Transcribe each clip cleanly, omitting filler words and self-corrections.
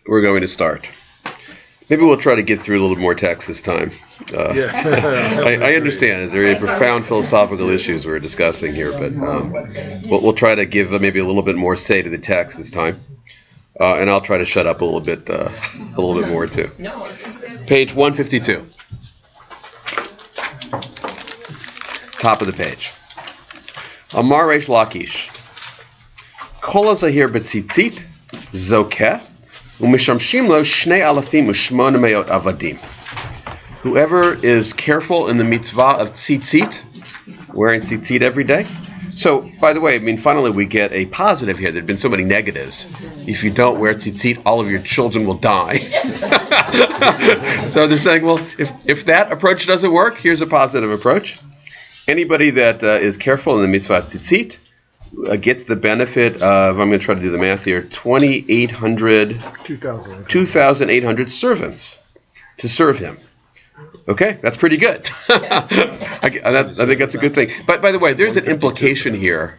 we're going to start. Maybe we'll try to get through a little more text this time. I understand there's very profound philosophical issues we're discussing here, but we'll try to give maybe a little bit more say to the text this time, and I'll try to shut up a little bit more too. Page 152, top of the page. Amar Reish Lakish, Kol hazahir b'tzitzit zokeh. Whoever is careful in the mitzvah of tzitzit, wearing tzitzit every day. So, by the way, finally we get a positive here. There have been so many negatives. If you don't wear tzitzit, all of your children will die. So they're saying, well, if that approach doesn't work, here's a positive approach. Anybody that is careful in the mitzvah of tzitzit gets the benefit of, I'm going to try to do the math here, 2,800 servants to serve him. Okay, that's pretty good. I think that's a good thing. But by the way, there's an implication here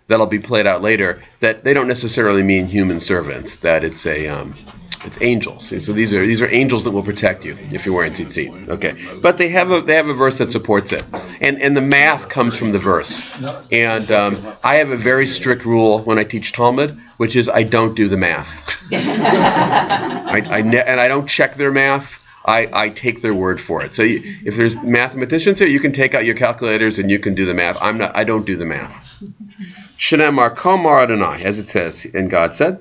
that'll be played out later that they don't necessarily mean human servants, that it's angels. So these are angels that will protect you if you're wearing tzitzit. Okay, but they have a verse that supports it, and the math comes from the verse. And I have a very strict rule when I teach Talmud, which is I don't do the math. I don't check their math. I take their word for it. So if there's mathematicians here, you can take out your calculators and you can do the math. I don't do the math. Shneimar Komar Adonai, as it says, and God said,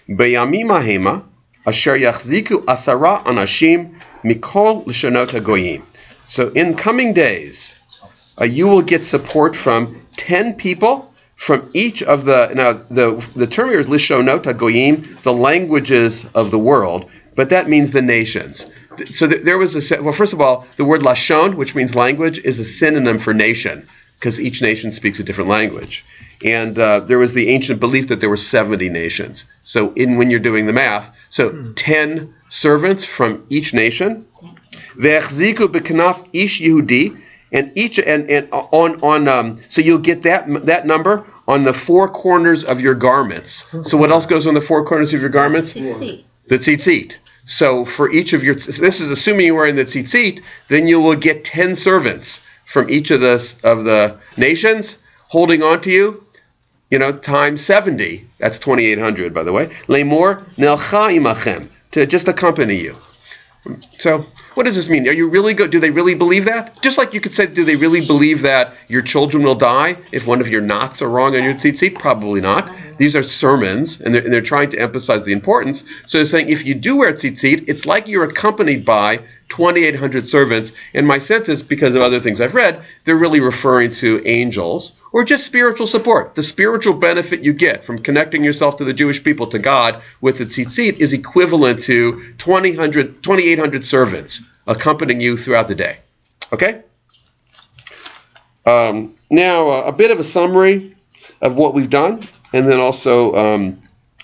B'yamim hahema asher yachziku asara anashim mikol l'shonot hagoyim. So in coming days, you will get support from 10 people from each of the term here is lishonot hagoyim, the languages of the world, but that means the nations. So there was first of all, the word lashon, which means language, is a synonym for nation, because each nation speaks a different language. And there was the ancient belief that there were 70 nations. So when you're doing the math, 10 servants from each nation. Ve'achziku b'knaf ish Yehudi, and so you'll get that number on the four corners of your garments. So what else goes on the four corners of your garments? The tzitzit. So for each of this is assuming you're wearing the tzitzit, then you will get 10 servants from each of the nations holding on to you, times 70. That's 2,800, by the way. Lemor nelcha imachem, to just accompany you. So what does this mean? Are you really good? Do they really believe that? Just like you could say, do they really believe that your children will die if one of your knots are wrong on your tzitzit? Probably not. These are sermons, and they're trying to emphasize the importance. So they're saying if you do wear tzitzit, it's like you're accompanied by 2,800 servants. And my sense is, because of other things I've read, they're really referring to angels or just spiritual support. The spiritual benefit you get from connecting yourself to the Jewish people, to God, with the tzitzit is equivalent to 2,800 servants accompanying you throughout the day. Okay? Now, a bit of a summary of what we've done, and then also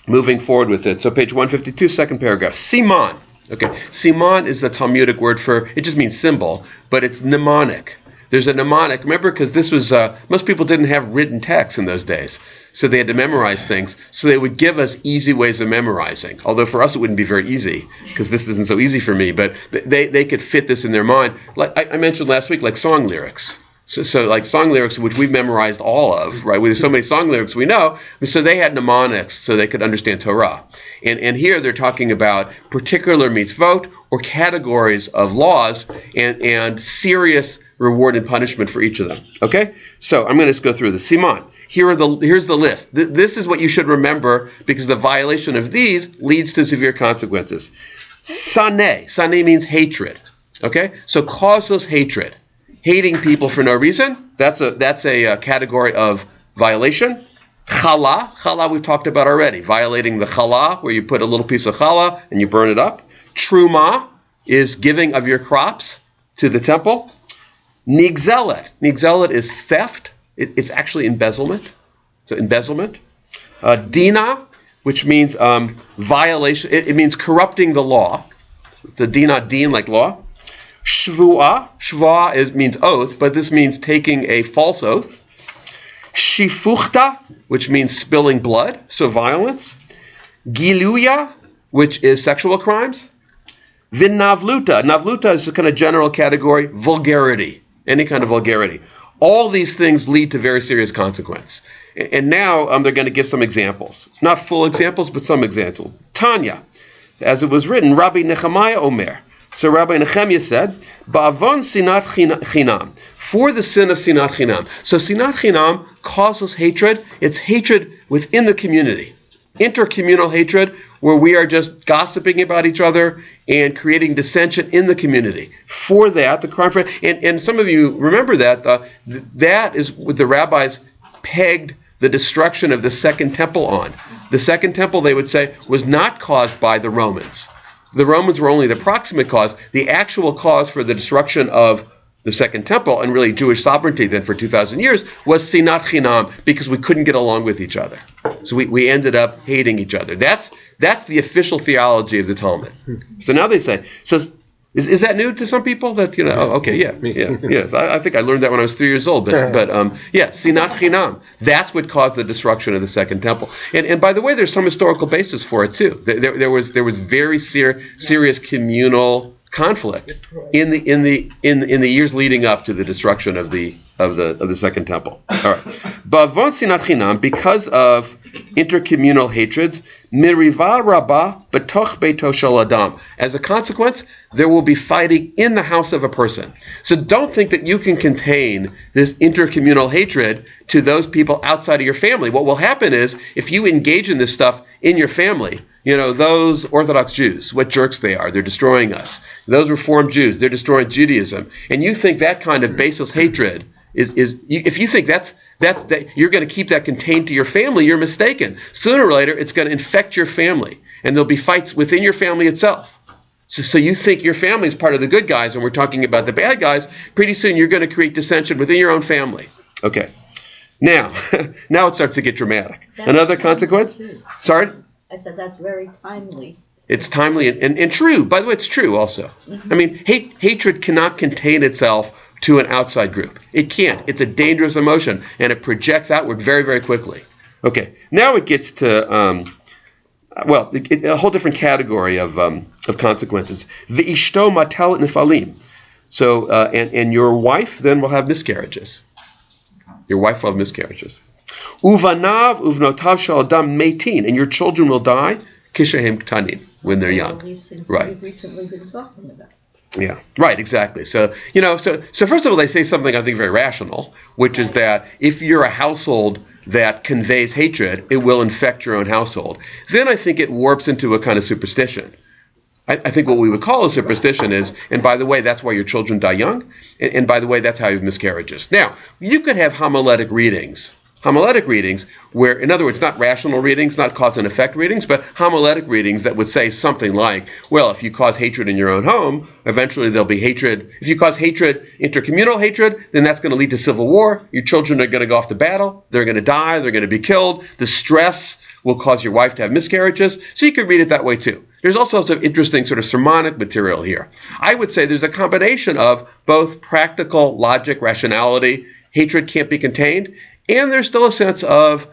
moving forward with it. So page 152, second paragraph. Siman. Okay, siman is the Talmudic word for, it just means symbol, but it's mnemonic. There's a mnemonic, remember, because this was, most people didn't have written text in those days, so they had to memorize things, so they would give us easy ways of memorizing. Although for us it wouldn't be very easy, because this isn't so easy for me, but they could fit this in their mind. Like I mentioned last week, like song lyrics. So like song lyrics, which we've memorized all of, right? There's so many song lyrics we know. So they had mnemonics so they could understand Torah. And here they're talking about particular mitzvot or categories of laws and serious reward and punishment for each of them. Okay? So I'm going to just go through the Siman. Here's the list. This is what you should remember, because the violation of these leads to severe consequences. Saneh. Saneh means hatred. Okay? So causeless hatred. Hating people for no reason, that's a category of violation. Chala. Chala we've talked about already. Violating the chala, where you put a little piece of chala and you burn it up. Truma is giving of your crops to the temple. Nigzelet. Nigzelet is theft. It's actually embezzlement. So embezzlement. Dina, which means violation. It means corrupting the law. So it's a dina, din, like law. Shvuah means oath, but this means taking a false oath. Shifuchta, which means spilling blood, so violence. Giluya, which is sexual crimes. V'navluta. Navluta is a kind of general category, vulgarity, any kind of vulgarity. All these things lead to very serious consequence. And now they're going to give some examples. Not full examples, but some examples. Tanya, as it was written, Rabbi Nehemiah Omer. So Rabbi Nehemiah said, Ba'avon sinat chinam, for the sin of sinat chinam. So sinat chinam causes hatred. It's hatred within the community. Intercommunal hatred, where we are just gossiping about each other and creating dissension in the community. For that, the crime, and some of you remember that, that is what the rabbis pegged the destruction of the Second Temple on. The Second Temple, they would say, was not caused by the Romans. The Romans were only the proximate cause. The actual cause for the destruction of the Second Temple, and really Jewish sovereignty then for 2,000 years, was sinat chinam, because we couldn't get along with each other. So we ended up hating each other. That's the official theology of the Talmud. So now they say, so is that new to some people? That, yes. I think I learned that when I was 3 years old. But sinat chinam. That's what caused the destruction of the Second Temple. And by the way, there's some historical basis for it too. There was very serious communal conflict in the years leading up to the destruction of the Second Temple. All right, ba'avon sinat chinam, because of intercommunal hatreds, miriva rabba b'toch beito shel adam. As a consequence, there will be fighting in the house of a person. So don't think that you can contain this intercommunal hatred to those people outside of your family. What will happen is, if you engage in this stuff in your family, those Orthodox Jews, what jerks they are. They're destroying us. Those Reformed Jews, they're destroying Judaism. And you think that kind of baseless hatred if you think that you're going to keep that contained to your family, you're mistaken. Sooner or later, it's going to infect your family, and there'll be fights within your family itself. So you think your family is part of the good guys, and we're talking about the bad guys. Pretty soon, you're going to create dissension within your own family. Okay. Now it starts to get dramatic. Another consequence? Sorry? I said that's very timely. It's timely and true. By the way, it's true also. Mm-hmm. I mean, hatred cannot contain itself to an outside group. It can't. It's a dangerous emotion, and it projects outward very, very quickly. Okay, now it gets to, a whole different category of consequences. V'ishto matel nifalim. So, and your wife then will have miscarriages. Your wife will have miscarriages. Uvanav uvnotav shel adam meitin, and your children will die kishahem ktanim, when they're young. Right. We've recently been talking about. Yeah, right, exactly. So, so first of all, they say something I think very rational, which is that if you're a household that conveys hatred, it will infect your own household. Then I think it warps into a kind of superstition. I think what we would call a superstition is, and by the way, that's why your children die young, and by the way, that's how you have miscarriages. Now, you could have homiletic readings where, in other words, not rational readings, not cause and effect readings, but homiletic readings that would say something like, well, if you cause hatred in your own home, eventually there'll be hatred. If you cause hatred, intercommunal hatred, then that's going to lead to civil war. Your children are going to go off to battle. They're going to die. They're going to be killed. The stress will cause your wife to have miscarriages. So you could read it that way too. There's also some interesting sort of sermonic material here. I would say there's a combination of both practical logic, rationality, hatred can't be contained, and there's still a sense of,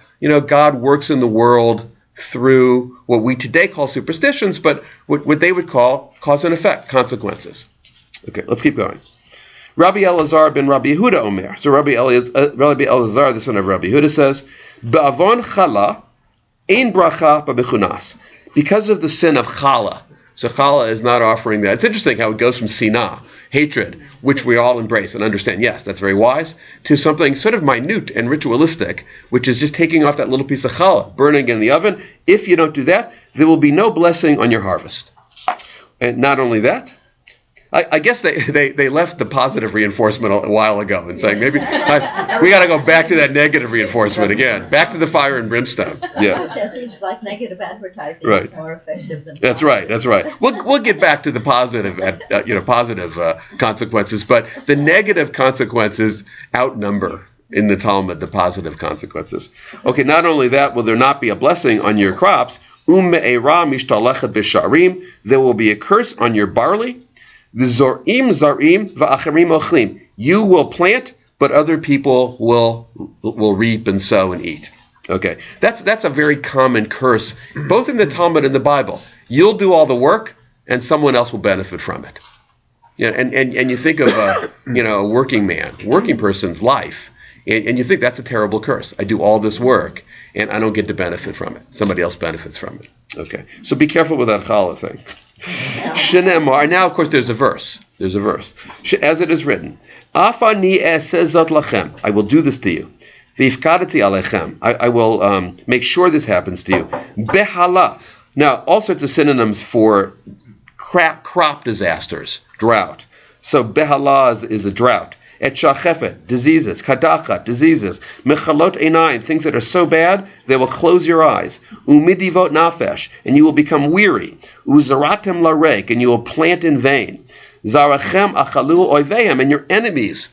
God works in the world through what we today call superstitions, but what they would call cause and effect, consequences. Okay, let's keep going. Rabbi Elazar ben Rabbi Yehuda Omer. So Rabbi Elazar, the son of Rabbi Yehuda, says, Ba'avon chala ein bracha b'mechunas. Because of the sin of chala. So chala is not offering that. It's interesting how it goes from sinah, hatred, which we all embrace and understand, yes, that's very wise, to something sort of minute and ritualistic, which is just taking off that little piece of challah, burning in the oven. If you don't do that, there will be no blessing on your harvest. And not only that, I guess they left the positive reinforcement a while ago and saying maybe we got to go back to that negative reinforcement again, back to the fire and brimstone. Yeah, it's like negative advertising right. Is more effective than That's right. We'll get back to the positive, positive consequences, but the negative consequences outnumber in the Talmud the positive consequences. Okay, not only that, will there not be a blessing on your crops? There will be a curse on your barley. V'zorim zarim v'acharim ochlim. You will plant, but other people will reap and sow and eat. Okay, that's a very common curse, both in the Talmud and the Bible. You'll do all the work, and someone else will benefit from it. Yeah, and you think of a working person's life, and you think that's a terrible curse. I do all this work, and I don't get to benefit from it. Somebody else benefits from it. Okay, so be careful with that challah thing. Shenemar. Now, of course, there's a verse. As it is written, Afani esezot lachem. I will do this to you. V'ifkadati alechem. I will make sure this happens to you. Behala. Now, all sorts of synonyms for crop disasters, drought. So behala is a drought. Et shachefet, diseases. Kadachat, diseases. Mechalot einayim, things that are so bad they will close your eyes. Umidivot nafesh, and you will become weary. Uzaratem larek, and you will plant in vain. Zarachem achalu oiveim, and your enemies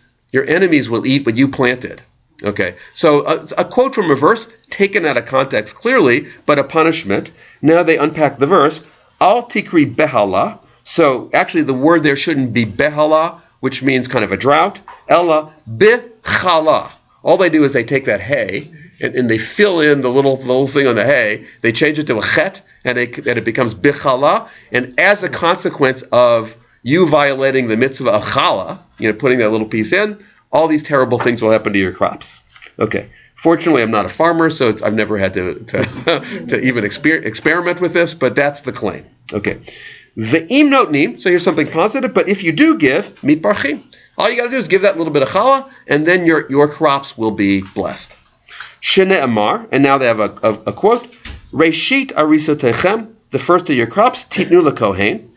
will eat what you planted. Okay, so a quote from a verse taken out of context clearly, but a punishment. Now they unpack the verse. Al tikri behala. So actually the word there shouldn't be behala, which means kind of a drought. Ella bichala. All they do is they take that hay and they fill in the little thing on the hay. They change it to a chet, and it becomes bichala. And as a consequence of you violating the mitzvah of chala, putting that little piece in, all these terrible things will happen to your crops. Okay. Fortunately, I'm not a farmer, so I've never had to even experiment with this, but that's the claim. Okay. Ve'im notnim, so here's something positive, but if you do give, mitbarchim. All you got to do is give that little bit of challah, and then your crops will be blessed. Shene amar, and now they have a quote. Reshit arisotechem, the first of your crops, titnu lekohen.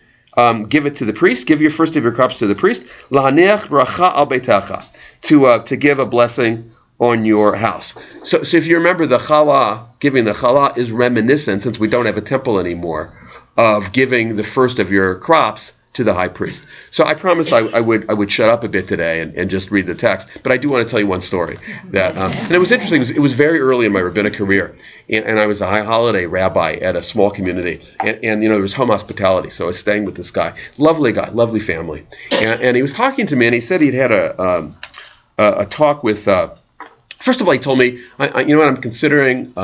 Give it to the priest. Give your first of your crops to the priest. Lahaneach bracha al beitecha, to give a blessing on your house. So if you remember, the challah, giving the challah is reminiscent, since we don't have a temple anymore, of giving the first of your crops to the high priest. So I promised I would shut up a bit today and just read the text, but I do want to tell you one story that, and it was interesting. It was very early in my rabbinic career, and I was a high holiday rabbi at a small community, and there was home hospitality, so I was staying with this guy, lovely guy, lovely family, and he was talking to me, and he said he'd had a talk with. First of all, he told me, I'm considering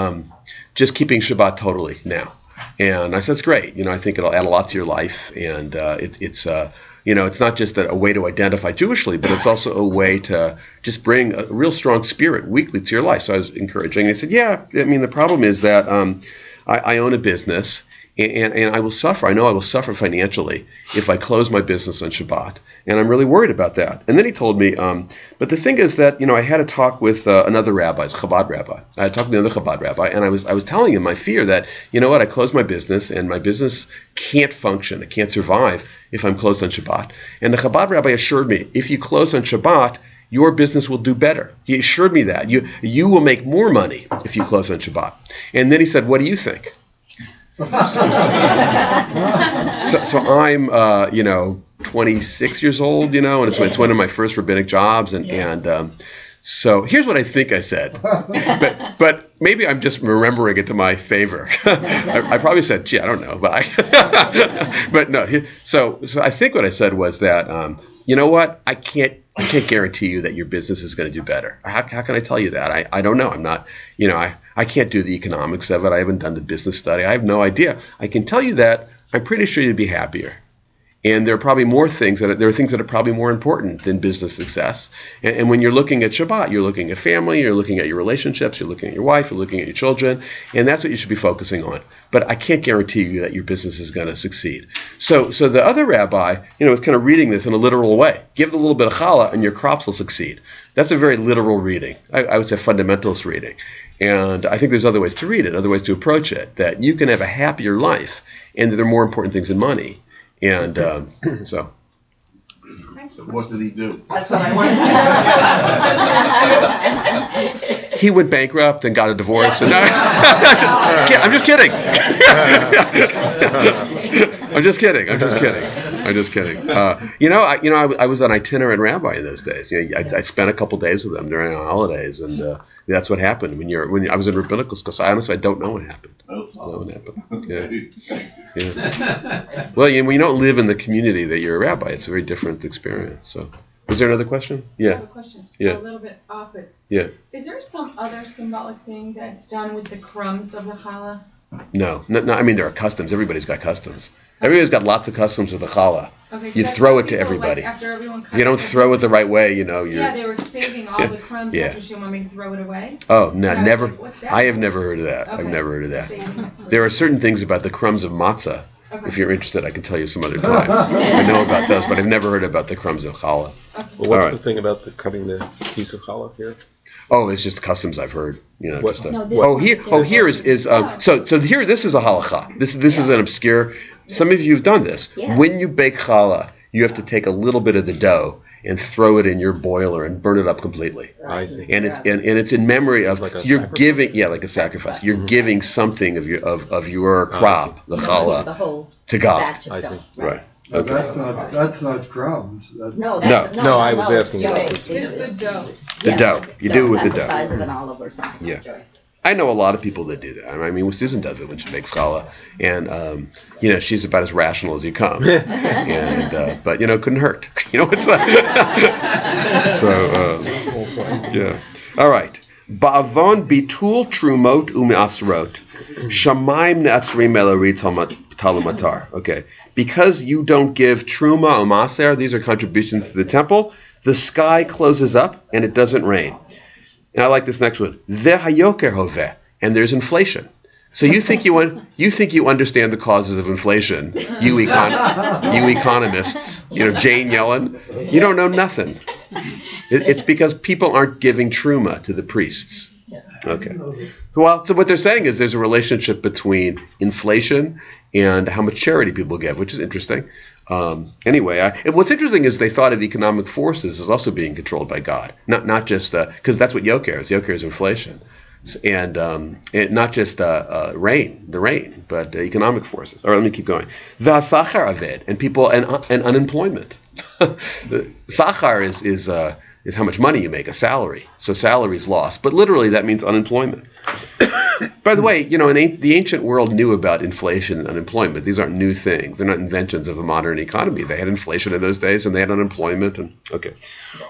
just keeping Shabbat totally now. And I said, it's great. I think it'll add a lot to your life. And it's not just a way to identify Jewishly, but it's also a way to just bring a real strong spirit weekly to your life. So I was encouraging. And he said, yeah, the problem is that I own a business, and I will suffer. I know I will suffer financially if I close my business on Shabbat. And I'm really worried about that. And then he told me, but the thing is that, I had a talk with another rabbi, a Chabad rabbi. I had talked with another Chabad rabbi, and I was telling him my fear that, I closed my business, and my business can't function, it can't survive if I'm closed on Shabbat. And the Chabad rabbi assured me, if you close on Shabbat, your business will do better. He assured me that. You will make more money if you close on Shabbat. And then he said, what do you think? So I'm, 26 years old, and it's one of my first rabbinic jobs, and so here's what I think I said, but maybe I'm just remembering it to my favor. I probably said, gee, I don't know, but but no. So I think what I said was that, you know what, I can't guarantee you that your business is going to do better. How can I tell you that? I don't know. I'm not, I can't do the economics of it. I haven't done the business study. I have no idea. I can tell you that I'm pretty sure you'd be happier. And there are probably more things that are probably more important than business success. And when you're looking at Shabbat, you're looking at family, you're looking at your relationships, you're looking at your wife, you're looking at your children, and that's what you should be focusing on. But I can't guarantee you that your business is going to succeed. So the other rabbi, was kind of reading this in a literal way. Give a little bit of challah and your crops will succeed. That's a very literal reading. I would say fundamentalist reading. And I think there's other ways to read it, other ways to approach it, that you can have a happier life and that there are more important things than money. And so what did he do? That's what I wanted to know. He went bankrupt and got a divorce. And I'm just kidding. I'm just kidding. I was an itinerant rabbi in those days. I spent a couple days with them during the holidays, and that's what happened when I was in rabbinical school. So honestly, I don't know what happened. Yeah. Well, when you don't live in the community that you're a rabbi, it's a very different experience. So Was there another question? I have Yeah. a question. Yeah. A little bit off it. Yeah. Is there some other symbolic thing that's done with the crumbs of the challah? No. I mean, there are customs. Everybody's got customs. Everybody's got lots of customs with the challah. Okay, You that's throw why it to people, everybody. Like, after everyone If you don't throw it the right way, you're. Yeah, they were saving all the crumbs Yeah. after she wanted me to throw it away. Oh no, And I was never. like, "What's that?" I have never heard of that. Okay. I've never heard of that. Saving it. There are certain things about the crumbs of matzah. Okay. If you're interested, I can tell you some other time. I know about those, but I've never heard about the crumbs of challah. Well, what's All right. the thing about cutting the piece of challah here? Oh, it's just customs I've heard. What? Just No, this oh one here, there. here is so here this is a halacha. This is an obscure. Some of you have done this. Yeah. When you bake challah, you have to take a little bit of the dough and throw it in your boiler and burn it up completely. I see. And it's in memory of Like a you're sacrifice? giving like a sacrifice. You're giving something of your crop, the The challah, whole to God. batch of I see. dough. Right. But Okay. that's not crumbs. That's, No, that's, No. No, I was it's asking about dough. this. Just the dough. The dough. You do it with About the dough. the size of an olive or something. Yeah. I know a lot of people that do that. I mean, Susan does it when she makes challah, and she's about as rational as you come. And but couldn't hurt. It's like so. Yeah. All right. Ba'avon bitul trumot u'me'asrot shamayim ne'atzrim elarit talamatar. Okay. Because you don't give truma or maser, these are contributions to the temple, the sky closes up and it doesn't rain. And I like this next one. Ve'hayoker hoveh, and there's inflation. So you think you understand the causes of inflation, you economists, Jane Yellen, you don't know nothing. It's because people aren't giving truma to the priests. Okay. Well, so what they're saying is there's a relationship between inflation and how much charity people give, which is interesting. Anyway, what's interesting is they thought of economic forces as also being controlled by God, not just because that's what yoker is. Yoker is inflation, and not just the rain, but economic forces. All right, let me keep going. V'asachar aved, and people and unemployment. The sachar is how much money you make, a salary. So salary is lost, but literally that means unemployment. By the way, the ancient world knew about inflation and unemployment. These aren't new things. They're not inventions of a modern economy. They had inflation in those days, and they had unemployment. And okay.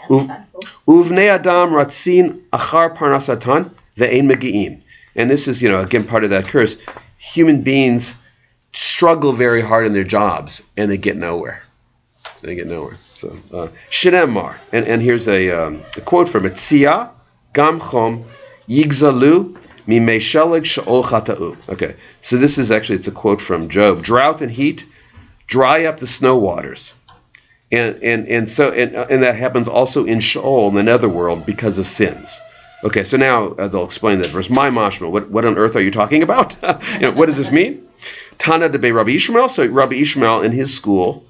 Uvnei adam ratzin achar parnasatan ve'ein megi'im. And this is, again, part of that curse. Human beings struggle very hard in their jobs, and they get nowhere. So, Shinemar. And here's a quote from it. Tzia gam chom yigzalu. Okay, so this is it's a quote from Job. Drought and heat dry up the snow waters, and that happens also in Sheol, in the netherworld, because of sins. Okay, so now they'll explain that verse. My mashma, what on earth are you talking about? What does this mean? Tana de Rabbi Ishmael. So Rabbi Ishmael in his school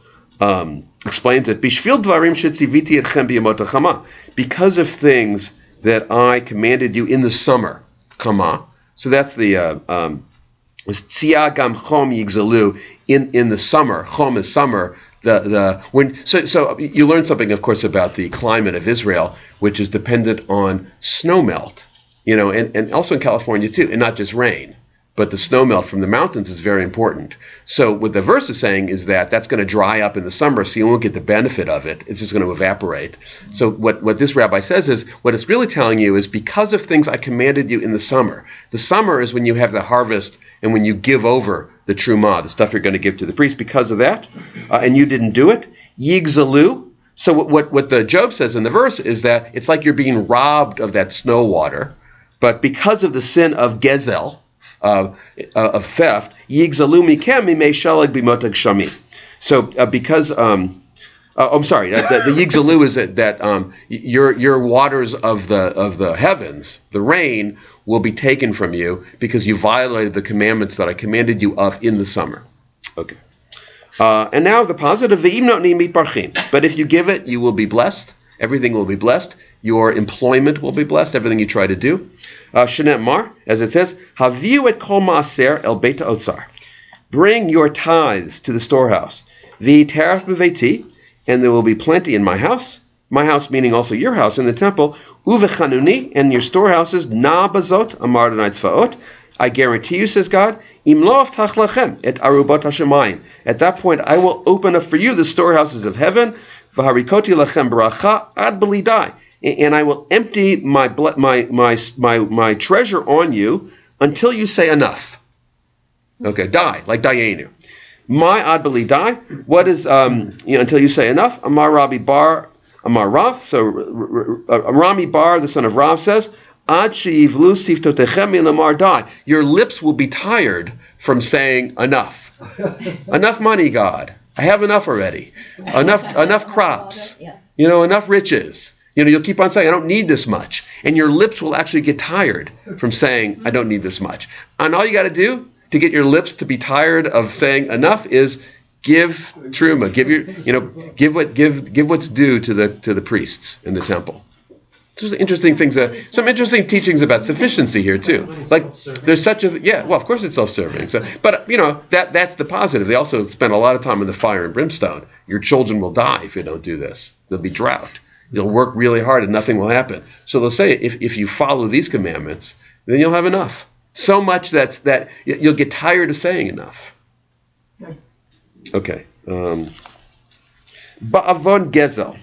explains it. Bishvil dvarim shetziviti etchem b'yamot hachama, because of things that I commanded you in the summer. Kama. So that's the tzia gam chom yigzalu in the summer. Chom is summer. So you learn something, of course, about the climate of Israel, which is dependent on snow melt, and also in California too, and not just rain. But the snow melt from the mountains is very important. So what the verse is saying is that that's going to dry up in the summer, so you won't get the benefit of it. It's just going to evaporate. So what this rabbi says is, what it's really telling you is because of things I commanded you in the summer. The summer is when you have the harvest and when you give over the trumah, the stuff you're going to give to the priest. Because of that, and you didn't do it, yigzalu. So what the Job says in the verse is that it's like you're being robbed of that snow water, but because of the sin of gezel, of theft, yigzalu mikem mimei shalag b'motag shami. So because I'm sorry, the yigzalu is that your waters of the heavens, the rain, will be taken from you because you violated the commandments that I commanded you of in the summer. Okay. And now the positive, ve'im notnim mitbarchim. But if you give it, you will be blessed. Everything will be blessed. Your employment will be blessed. Everything you try to do. Shenet Mar, as it says, Haviu et kol maaser el beit ha'otzar. Bring your tithes to the storehouse. V'terach b'veiti, and there will be plenty in my house meaning also your house in the temple. Uvechanuni, and your storehouses. Na bazot, amar Adonai tzvaot. I guarantee you, says God, Im lo aftach lachem et arubot hashemayim. At that point, I will open up for you the storehouses of heaven. V'harikoti lachem bracha ad belidai. And I will empty my treasure on you until you say enough. Okay, die, like dayenu. My ad belidai. What is until you say enough? Amar Rabbi Bar, Amar Rav. So Rami Bar, the son of Rav, says, Ad she'ivlu siftotechem milamar dai. Your lips will be tired from saying enough. Enough money, God. I have enough already. Enough crops. Enough riches. You'll keep on saying, I don't need this much. And your lips will actually get tired from saying, I don't need this much. And all you got to do to get your lips to be tired of saying enough is give truma, give what's due to the priests in the temple. There's interesting things, some interesting teachings about sufficiency here too. Like there's such of course it's self-serving. So, but that's the positive. They also spend a lot of time in the fire and brimstone. Your children will die if you don't do this. There'll be drought. You'll work really hard and nothing will happen. So they'll say if you follow these commandments, then you'll have enough. So much that you'll get tired of saying enough. Okay. Ba'avon gezel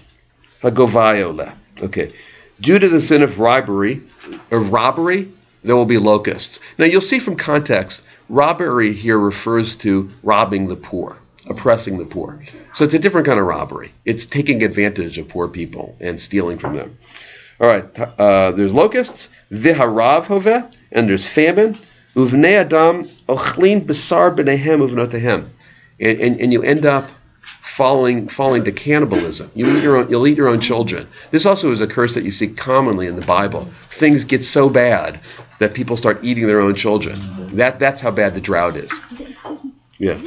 hagovayole. Okay. Due to the sin of robbery, there will be locusts. Now you'll see from context, robbery here refers to robbing the poor, oppressing the poor. So it's a different kind of robbery. It's taking advantage of poor people and stealing from them. All right, there's locusts, v'harav hoveh, and there's famine, uvnei adam ochlin besar b'nehem uvnotehem, and you end up falling to cannibalism. You'll eat your own children. This also is a curse that you see commonly in the Bible. Things get so bad that people start eating their own children. That's how bad the drought is. Excuse me. Yeah.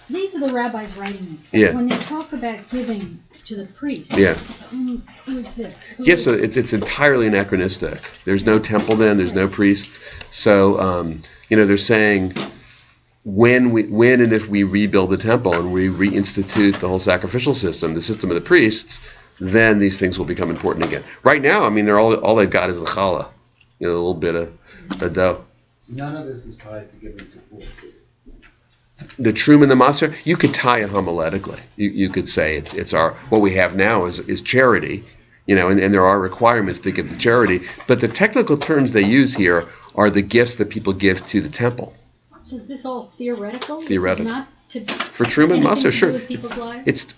These are the rabbis writing this. Yeah. When they talk about giving to the priest, yeah. Who is this? So it's entirely anachronistic. There's no temple then. There's no priests. So they're saying when and if we rebuild the temple and we reinstitute the whole sacrificial system, the system of the priests, then these things will become important again. Right now, they're all they've got is the challah, a little bit of dough. None of this is tied to giving to poor. The Trum and the Maser, you could tie it homiletically. You could say it's our what we have now is charity, and there are requirements to give the charity. But the technical terms they use here are the gifts that people give to the temple. So is this all theoretical? Theoretical. This is not for Trum and Maser, sure. With people's lives?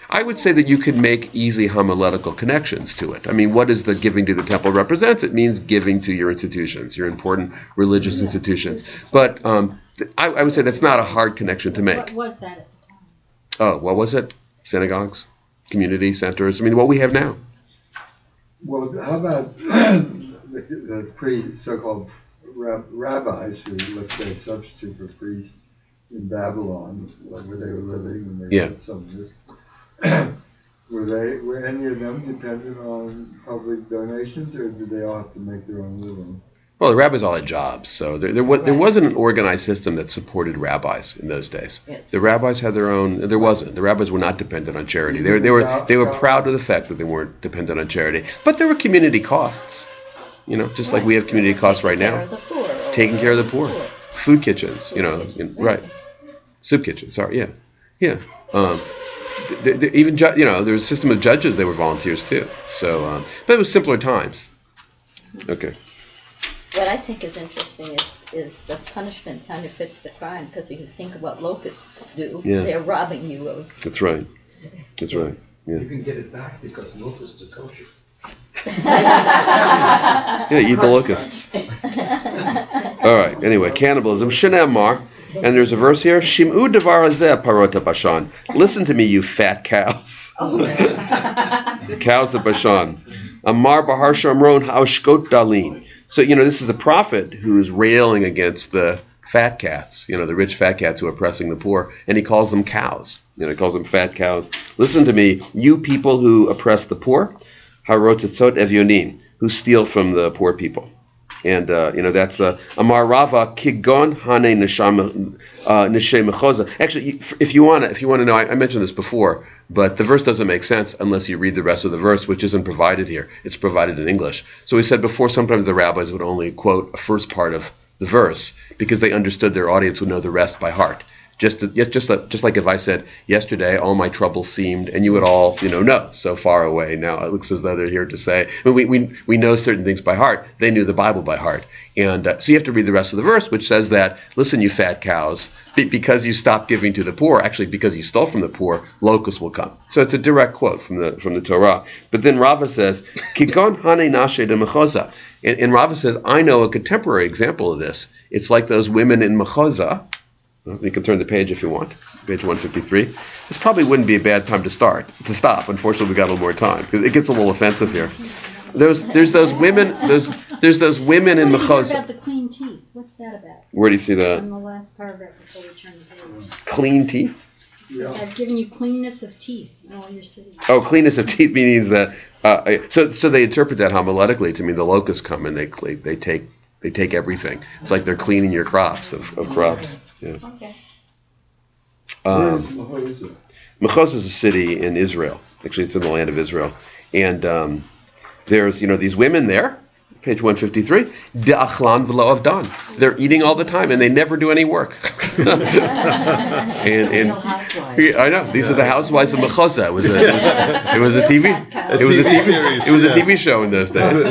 I would say that you could make easy homiletical connections to it. What is the giving to the temple represents? It means giving to your institutions, your important religious institutions. But I would say that's not a hard connection to make. What was that at the time? Oh, what was it? Synagogues, community centers. What we have now. Well, how about the so-called rabbis who, let's say, substitute for priests in Babylon, where they were living when they did some of this? Were any of them dependent on public donations, or did they all have to make their own living? Well, the rabbis all had jobs, so there wasn't an organized system that supported rabbis in those days. Yes. The rabbis had their own. There wasn't. The rabbis were not dependent on charity. They were proud of the fact that they weren't dependent on charity. But there were community costs. Just like we have community costs right now. Taking care of the poor. Food kitchens. Right. Soup kitchens. Sorry. Yeah. Even there was a system of judges. They were volunteers too. So, but it was simpler times. Okay. What I think is interesting is the punishment kind of fits the crime, because if you think of what locusts do, they're robbing you of. That's right. Yeah. You can get it back because locusts are kosher. Eat the locusts. All right. Anyway, cannibalism. Shenemar. And there's a verse here. Shim'u devar hazeh parota Bashan. Listen to me, you fat cows. Cows of Bashan. Amar bahar shamron ha'oshkot dalin. So, this is a prophet who is railing against the fat cats, the rich fat cats who are oppressing the poor, and he calls them cows. He calls them fat cows. Listen to me, you people who oppress the poor, harotetzot evyonim, who steal from the poor people. And, that's Amar Rava Kigon Hane Neshe Mechoza. Actually, if you want to know, I mentioned this before, but the verse doesn't make sense unless you read the rest of the verse, which isn't provided here. It's provided in English. So we said before, sometimes the rabbis would only quote a first part of the verse because they understood their audience would know the rest by heart. Just like if I said yesterday, all my troubles seemed, and you would all, know, so far away. Now it looks as though they're here to say, we know certain things by heart. They knew the Bible by heart. And so you have to read the rest of the verse, which says that, listen, you fat cows, because you stopped giving to the poor, actually because you stole from the poor, locusts will come. So it's a direct quote from the Torah. But then Rava says, Kikon hane nashe de mechoza. And Rava says, I know a contemporary example of this. It's like those women in Mechoza. You can turn the page if you want. Page 153. This probably wouldn't be a bad time to stop. Unfortunately, we got a little more time because it gets a little offensive here. There's those women. There's those women in Mechoza. About the clean teeth. What's that about? Where do you see that? In the last paragraph before we turn the page. Clean teeth. It says, I've given you cleanness of teeth in all your cities. Oh, cleanness of teeth means that. So they interpret that homiletically to mean the locusts come and they take everything. It's like they're cleaning your crops of crops. Yeah. Okay. Mechoz is a city in Israel. Actually, it's in the land of Israel. And there's, these women there, page 153, De'achlan v'lo avdan. They're eating all the time, and they never do any work. and I know, these are the housewives of Mechoza. It was a TV show in those days.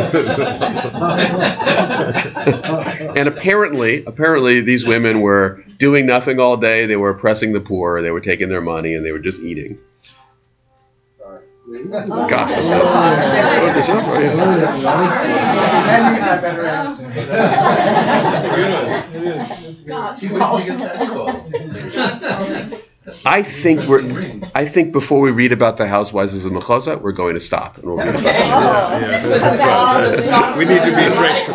And apparently these women were doing nothing all day. They were oppressing the poor. They were taking their money, and they were just eating. Gosh, I think before we read about the housewives of Mechoza, we're going to stop and we'll read about We need to be fresh.